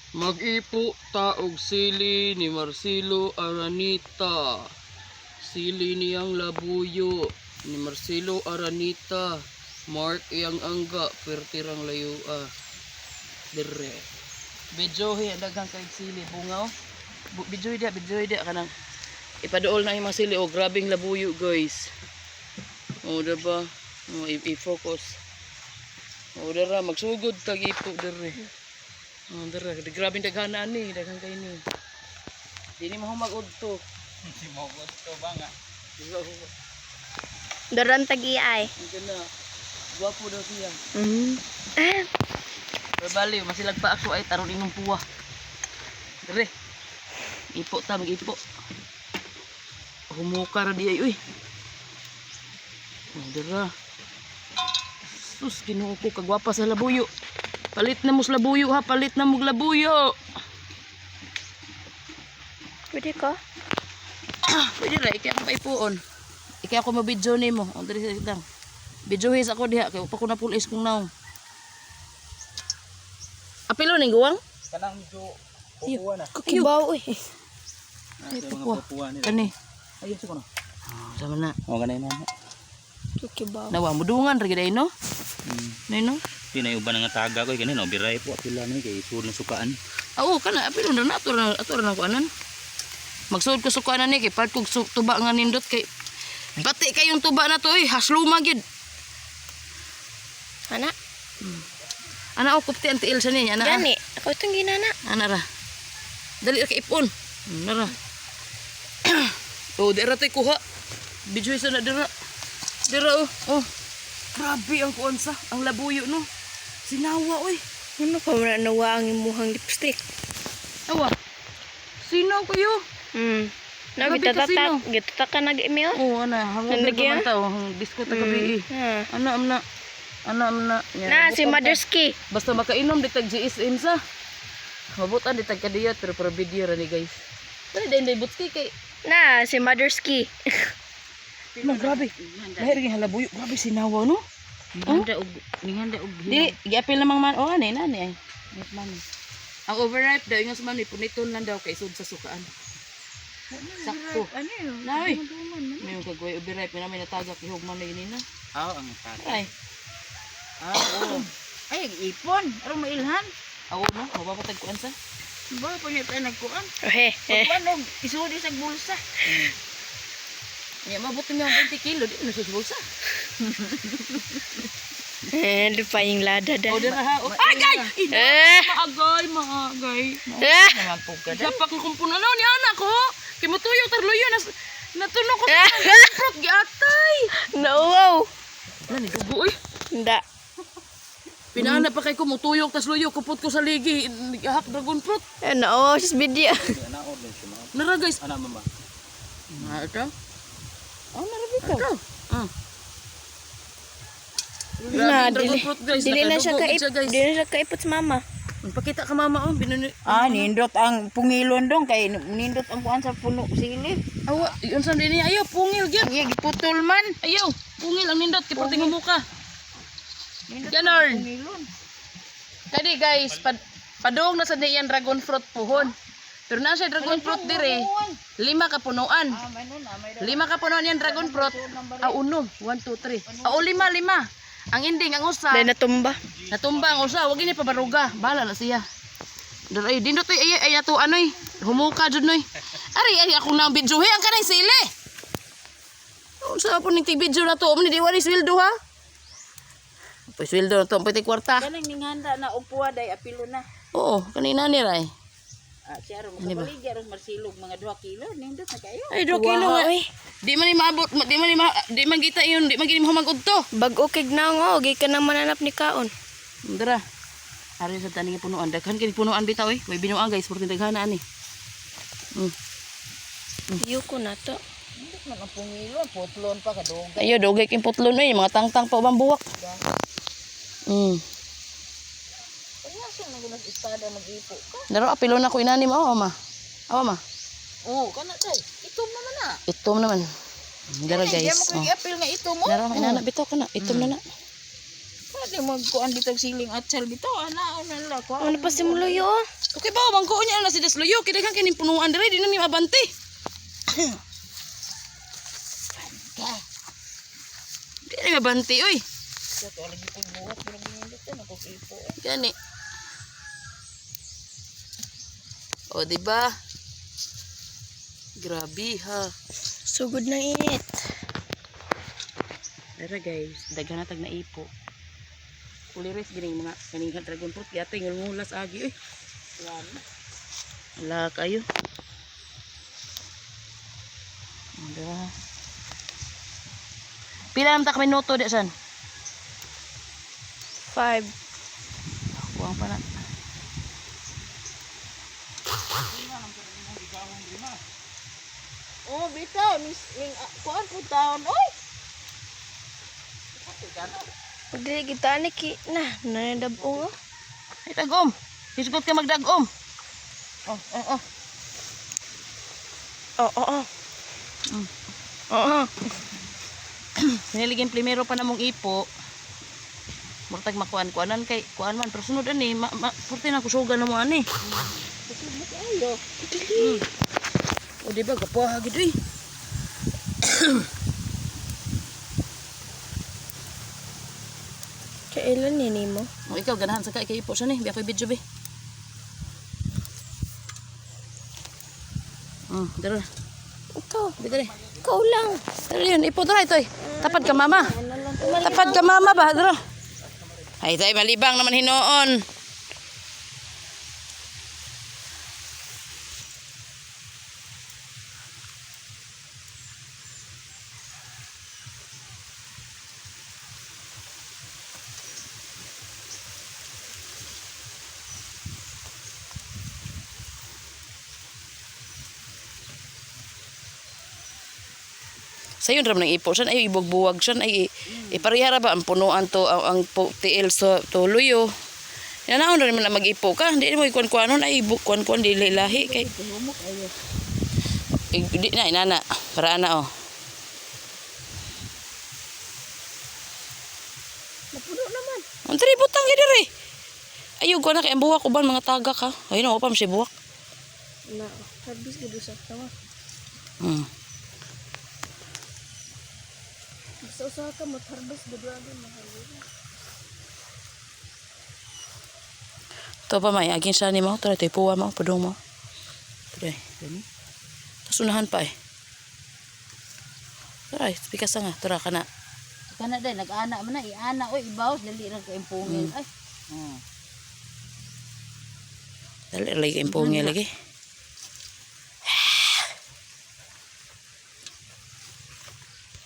Mag-ipo taog sili ni Marcelo Aranita. Sili niyang labuyo ni Marcelo Aranita. Mark iyang angga, pertirang layo dire. Bidyohi daghang kay sili bungaw. Bidyohi dia kanang ipaduol na yung mga sili. Oh, grabing labuyo guys. Oh, diba? Oh, i-focus. Oh, dara magsugod tag ipo dire. Oh, dara, grabing daghanan ni, daghang kay ni. Dili mo magudto. Si Mogot to ba nga? Daran tagi ay. Ang ganda. Guwapo daw siya. Ah, Pero baliw, masilag pa ako ay taron inyong puwa. Dire. Ipo ta, mag-ipo. Humuka ra di ay, uy. Oh, dara. Sus, kinuha ko kagwapa sa labuyo. Palit na mo sa labuyo ha, palit na mo labuyo. pwede ka? Pwede ra, ikay ako paipuon. Ikay ako mabidyo ni mo. O, dali sa lang. Bidyohis ako diha, kaya upa ko na pulis kung naong. Apilo ning guwang? Kanang medyo pupuwa na. Kukibaw eh. Ay, Mga pukwa. pupuwa nila. Kani. Ayun siguro. Sama na. O ganay na. Kukibaw. Nawa, mudungan, rin gada no? No? Di na uban nga taga ko kanino biray po pila ni kay sur ng sukaan. Oo, kana, apilo na ato na ko anan. Magsuod ko suka na ni, kay part kong tuba nga nindot, kay bati kayong tuba na to, hasluma gid. Ana? Ana, o, kupti ang tiil sa niya, ana. Gani. Ako itong ginana. Ana ra. Dali ra kay ipon. Ana ra. Oh, dira tay kuha. Bidyo isa na dira. Dira oh. Oh. Grabe ang kuansa, ang labuyo no. Sinawa oy. Ano pa wala nawa ang imuhang lipstick? Awa. Sinaw kayo. Nabi Grabe ka sino? gitatak ka nag-email? Oh, ana, hamon Nandagyan? ko man taw, disco ta gabi. Ana. Na, si Motherski. Basta makainom ditag GSM sa. Mabutan ditag kadiyot pero video ra ni guys. Dali day butski kay. Na, si Motherski. No, grabe. Lahir gyud halabuyo, grabe sinawa no. Ninganda og Di, giapil namang man. Oh, ani ay. Net man. Ang overripe daw yung sa man puniton lang daw kay sud sa sukaan. Sakto. Ano yun? Nay. May yung kagway overripe na may natagak ihog man ni na. ang taga. Ay. Oo. Ay ipon, aron mailhan. Awo no, mapapatag kuan sa. Ba pa niya tayo nagkuan. Ohe. Pagpanog isudi sa bulsa. Ya mabuti niya 20 kilo di na sa bulsa. Ano pa yung lada dah. O dira ha. Agay! Maagay. Naman po ka. Dapak ng kumpuno na ni anak ko. Kay motuyo tarluyo natunog ko sa fruit giatay. No. Nani dugo oy. Nda. Pinana pa kay ko mutuyok tas luyo kupot ko sa ligi hak dragon fruit. Ano, sis video. Ana order siya. Nara guys. Ana mama. Na ito. Oh, narabit ko. Ito. Na, Dragon dili. fruit guys. Dili na siya Nakadugo guys. Dili na siya kaipot sa mama. Pakita ka mama oh binuni. Nindot ang pungilon dong kay nindot ang kuan sa puno silid. Awa, yun sa din ayaw pungil gyud. Iya giputol man. Ayaw, pungil ang nindot kay puting muka. Ganon. Pungilon. Kani guys, padung na sa diyan dragon fruit puhon. Pero na siya dragon fruit dire. 5 ka punuan. May nun may 5 ka punuan yan dragon fruit. Uno, 1 2 3. 5. Ang ending ang usa. Dahil natumba. Natumba ang usa, wag ini pabaruga. Bala na siya. Dara ay dindot ay ato anoy. Humuka jud noy. Ari ako na bidyohe ang kanay sili. Unsa po ning video na to? Umni di wali sweldo ha? Pwes sweldo na to, pwede kwarta. Kanang ninghanda na upuwa day apilo na. Oo, kanina ni ray. Siya ron makabalig aron marsilog mga 2 kilo nindot na kayo. Ay 2 kilo nga. Di man ni maabot, di man kita yun, di man gini mo magudto. Bag-o kig na ngo, gi ka nang mananap ni kaon. Dara. Ari sa taning punuan, daghan kini punuan bitaw eh. Way binuang guys, purti daghan ani. Yuko na to. Nindot man ang pungilon, putlon pa kadugay. Ayo dogay king putlon oy, mga tangtang pa ubang buwak. Kaya siya nagunas istada mag-ipo ka. Daro apilo na ko inani mo, awa ma. Awa ma. Oo, kana tay. Itom naman na. Itom naman. Dara Diyan guys. mo kay apil nga ito mo. Daro inana bitaw ko na, itom na na. di magkuan dito siling atsal bitaw ana la ko. Ano pa si Muluyo? Okay ba, bangko niya na si Desloyo. Kidaghang kining punuan dire, di na mi mabante. Di na mi mabante, oy. Sa lagi ko buhat pero ginindot na ko ipo. Gani. O, di ba? Grabe ha. Sugod ng init. Tara guys, daghan na tag na ipo. Uliris gining mga kaning dragon fruit yata ngulas agi oy. Wala kayo. Ada. Pila nam ta ka minuto di san? 5. Kuang pa na. Oh, bitaw ning kuan po taon oy. Pag dili kita ni ki na nanadabong oh. Ay tagom. Hisgot ka magdagom. Oo. Oo. Oo. Siniligin primero pa namong ipo. Murtag makuan-kuanan kay kuan man pero sunod ani purti na kusugan na mo ani. Ayo. O di ba gapuha gid oy. Kailan nini mo? O ikaw ganahan sa kay ipo sa ni, biya koy video be. Dara. Ikaw. Dara. Ikaw lang. Dara yun, ipo dara ito Tapad ka mama. Tapad ka mama ba dara. Ay tay malibang naman hinoon. Sayon ram ng ipo san ay ibugbuwag san ay iparihara ba ang punuan to ang tiil sa tuluyo. Nanaon rin man na mag-ipo ka, hindi mo ikuan-kuanon ay kuan-kuan dili lahi kay. Di na inana para ana oh. Napuno naman. Ang tiri butang gid diri. Ayog ko na kay ang buwak uban mga taga ka. Ayun oh, pa si buwak. Na, habis gid usa tawa. Usaha ka mag-harvest gid lagi mahal. To pa may aging sa ni mo, tara tay puwa mo, padung mo. Tara, gani. Tasunahan pa eh. Tara, pikas nga, tara kana. Kana day nag-ana man na iana oy ibawas dali ra ka impungil ay. Dali lagi impongnya lagi.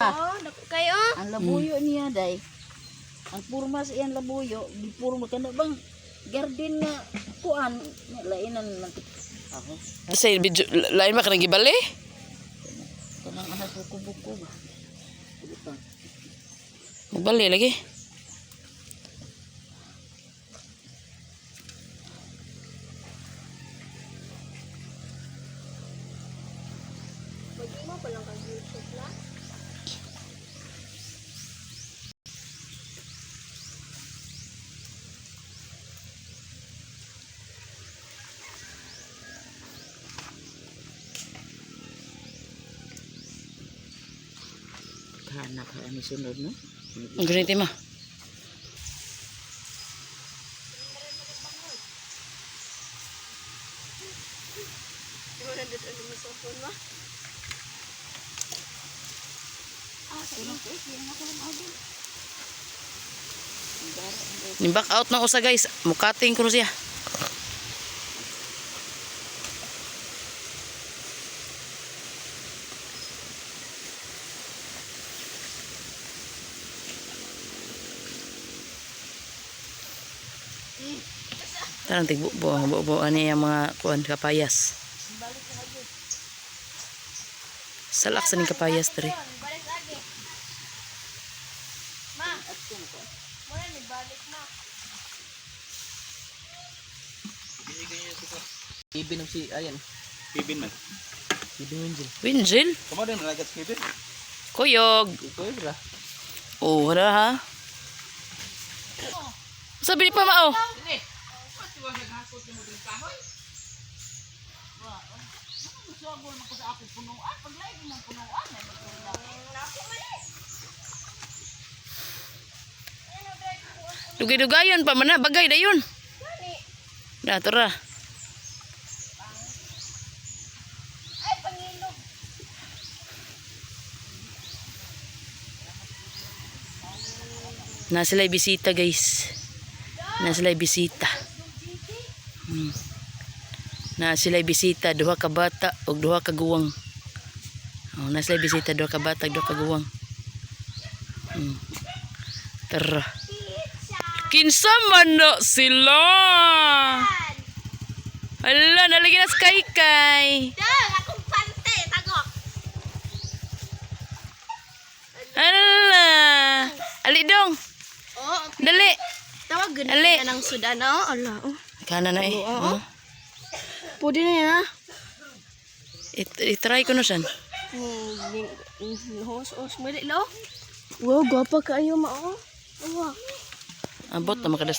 Oh, dako kayo. Ang labuyo niya day. Ang purma sa iyang labuyo, di purma kana bang garden nga kuan nga lainan man ako. Say video lain ba ka nagibali? Kanang ana buko-buko ba. Dili pa. Magbali lagi. Pwede mo pa lang kag-YouTube na. Kana ka ani sunod no. Ang ganiti ma. Wala dito sa cellphone mo. Ni-back out na usa guys. Mukating ko na siya. Tarang tigbuo niya yung mga kuan kapayas. Salak sa ning kapayas diri. Balik lagi. Ma. Muna ni balik na. Ibin si ayan. Ibin man. Ibin Winjil. Winjil. Kamu ada nalagat si Ibin? Kuyog. Ito bra. Oh, wala ha. Sabi pa mao. Dugay-dugayon pa mana bagay dayon. Na tara. Na sila'y bisita guys. Na sila'y bisita. Na sila'y bisita duha ka bata ug duha ka guwang. Oh, na sila'y bisita duha ka bata ug duha ka guwang. Tara. Kinsa man na sila? Hala, nalagyan na sa kay-kay. Dang, akong pante, tagok. Hala. Ali dong. Oh, Dali. tawag gud Ali. na ng sudan. Oh, ala. Oh. Kana na eh. Oh. Pwede na yan, ha? I-try ko na san. Hos, mali, lo. Wow, gwapa kayo, mao. Wow. Abot na makadas